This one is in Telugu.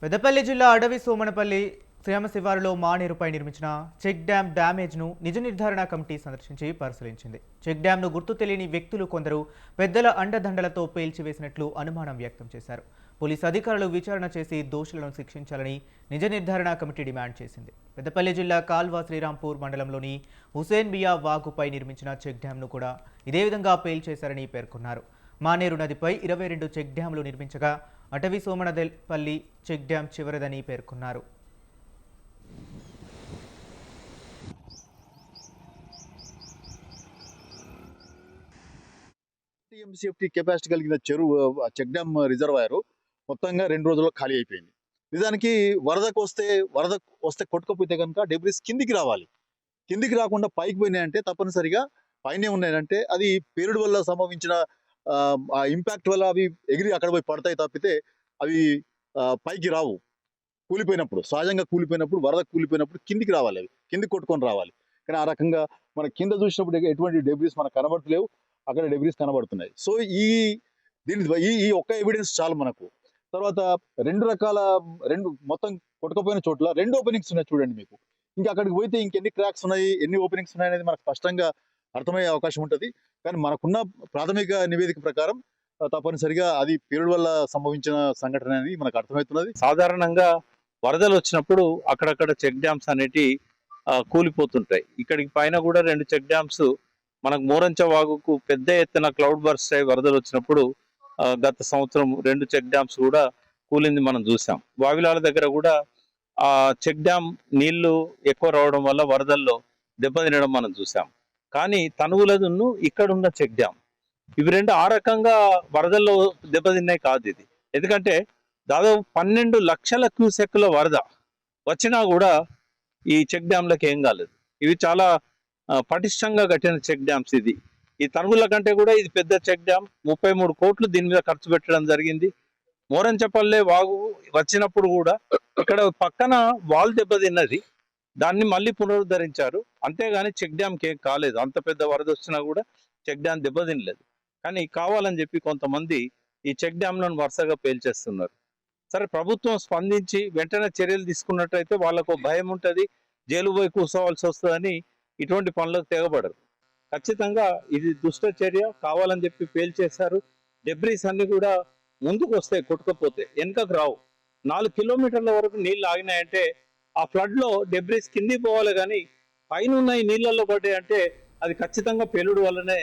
పెద్దపల్లి జిల్లా అడవి సోమనపల్లి శ్రీమ శివారులో మానేరుపై నిర్మించిన చెక్ డ్యాం డ్యామేజ్ను నిజ నిర్ధారణ కమిటీ సందర్శించి పరిశీలించింది. చెక్ డ్యాంను గుర్తు తెలియని వ్యక్తులు కొందరు పెద్దల అండదండలతో పేల్చివేసినట్లు అనుమానం వ్యక్తం చేశారు. పోలీసు అధికారులు విచారణ చేసి దోషులను శిక్షించాలని నిజ నిర్ధారణ కమిటీ డిమాండ్ చేసింది. పెద్దపల్లి జిల్లా కాల్వ శ్రీరాంపూర్ మండలంలోని హుసేన్ బియా వాగుపై నిర్మించిన చెక్ డ్యాంను కూడా ఇదే విధంగా పేల్చేశారని పేర్కొన్నారు. మానేరు నదిపై 22 చెక్ డ్యాంలు నిర్మించగా అటవీ సోమనపల్లి చెక్ డ్యాం చివరిదని పేర్కొన్నారు. టీఎంసీఎఫ్టీ కెపాసిటీ కలిగిన చెరువు చెక్ డ్యామ్ రిజర్వాయర్ మొత్తంగా 2 రోజుల్లో ఖాళీ అయిపోయింది. నిజానికి వరద వస్తే కొట్టుకపోతే కనుక డెబ్రిస్ కిందికి రావాలి. కిందికి రాకుండా పైకి పోయినాయంటే తప్పనిసరిగా పైనే ఉన్నాయంటే అది పేలుడు వల్ల సంభవించిన ఆ ఇంపాక్ట్ వల్ల అవి ఎగిరి అక్కడ పోయి పడతాయి తప్పితే అవి పైకి రావు. కూలిపోయినప్పుడు సహజంగా కూలిపోయినప్పుడు వరద కూలిపోయినప్పుడు కిందికి రావాలి, అవి కిందికి కొట్టుకొని రావాలి. కానీ ఆ రకంగా మన కింద చూసినప్పుడు ఎటువంటి డెబ్రిస్ మనకు కనబడతలేవు, అక్కడ డెబ్రిస్ కనబడుతున్నాయి. సో ఈ ఒక్క ఎవిడెన్స్ చాలు మనకు. తర్వాత రెండు మొత్తం కొట్టుకపోయిన చోట్ల 2 ఓపెనింగ్స్ ఉన్నాయి చూడండి మీకు. ఇంకా అక్కడికి పోతే ఇంకెన్ని క్రాక్స్ ఉన్నాయి, ఎన్ని ఓపెనింగ్స్ ఉన్నాయి అనేది మనకు స్పష్టంగా అర్థమయ్యే అవకాశం ఉంటుంది. కానీ మనకున్న ప్రాథమిక నివేదిక ప్రకారం తప్పనిసరిగా అది పేలుడు వల్ల సంభవించిన సంఘటన అనేది మనకు అర్థమవుతున్నది. సాధారణంగా వరదలు వచ్చినప్పుడు అక్కడక్కడ చెక్ డ్యామ్స్ అనేటి కూలిపోతుంటాయి. ఇక్కడికి పైన కూడా 2 చెక్ డ్యామ్స్ మనకు మోరంచ వాగుకు పెద్ద ఎత్తున క్లౌడ్ బర్స్ట్ అయి వరదలు వచ్చినప్పుడు గత సంవత్సరం 2 చెక్ డ్యామ్స్ కూడా కూలింది మనం చూసాం. వావిలాల దగ్గర కూడా ఆ చెక్ డ్యామ్ నీళ్లు ఎక్కువ రావడం వల్ల వరదల్లో దెబ్బతినడం మనం చూసాం. కానీ తనువులదును ఇక్కడ ఉన్న చెక్ డ్యామ్ ఇవి రెండు ఆ రకంగా వరదల్లో దెబ్బతిన్నాయి కాదు. ఇది ఎందుకంటే దాదాపు 12 లక్షల క్యూసెక్ల వరద వచ్చినా కూడా ఈ చెక్ డ్యామ్లకు ఏం కాలేదు. ఇవి చాలా పటిష్టంగా కట్టిన చెక్ డ్యామ్స్. ఈ తనుగుల కంటే కూడా ఇది పెద్ద చెక్ డ్యామ్. 33 కోట్లు దీని మీద ఖర్చు పెట్టడం జరిగింది. మోరంచపల్లె వాగు వచ్చినప్పుడు కూడా ఇక్కడ పక్కన వాల్ దెబ్బతిన్నది, దాన్ని మళ్ళీ పునరుద్ధరించారు. అంతేగాని చెక్ డ్యామ్కి ఏం కాలేదు. అంత పెద్ద వరద వచ్చినా కూడా చెక్ డ్యామ్ దెబ్బతినలేదు. కానీ కావాలని చెప్పి కొంతమంది ఈ చెక్ డ్యామ్లను వరుసగా పేల్చేస్తున్నారు. సరే, ప్రభుత్వం స్పందించి వెంటనే చర్యలు తీసుకున్నట్టయితే వాళ్ళకు భయం ఉంటుంది, జైలు పోయి కూర్చోవాల్సి వస్తుందని ఇటువంటి పనులకు తెగబడరు. ఖచ్చితంగా ఇది దుష్ట చర్య. కావాలని చెప్పి పేల్చేశారు. డెబ్రీస్ అన్ని కూడా ముందుకు వస్తాయి, కొట్టుకపోతే వెనుకకు రావు. 4 కిలోమీటర్ల వరకు నీళ్లు ఆగినాయంటే ఆ ఫ్లడ్ లో డెబ్రీస్ కిందికి పోవాలి, కానీ పైన ఉన్న ఈ నీళ్ళల్లో పడ్డాయి అంటే అది ఖచ్చితంగా పేలుడు వల్లనే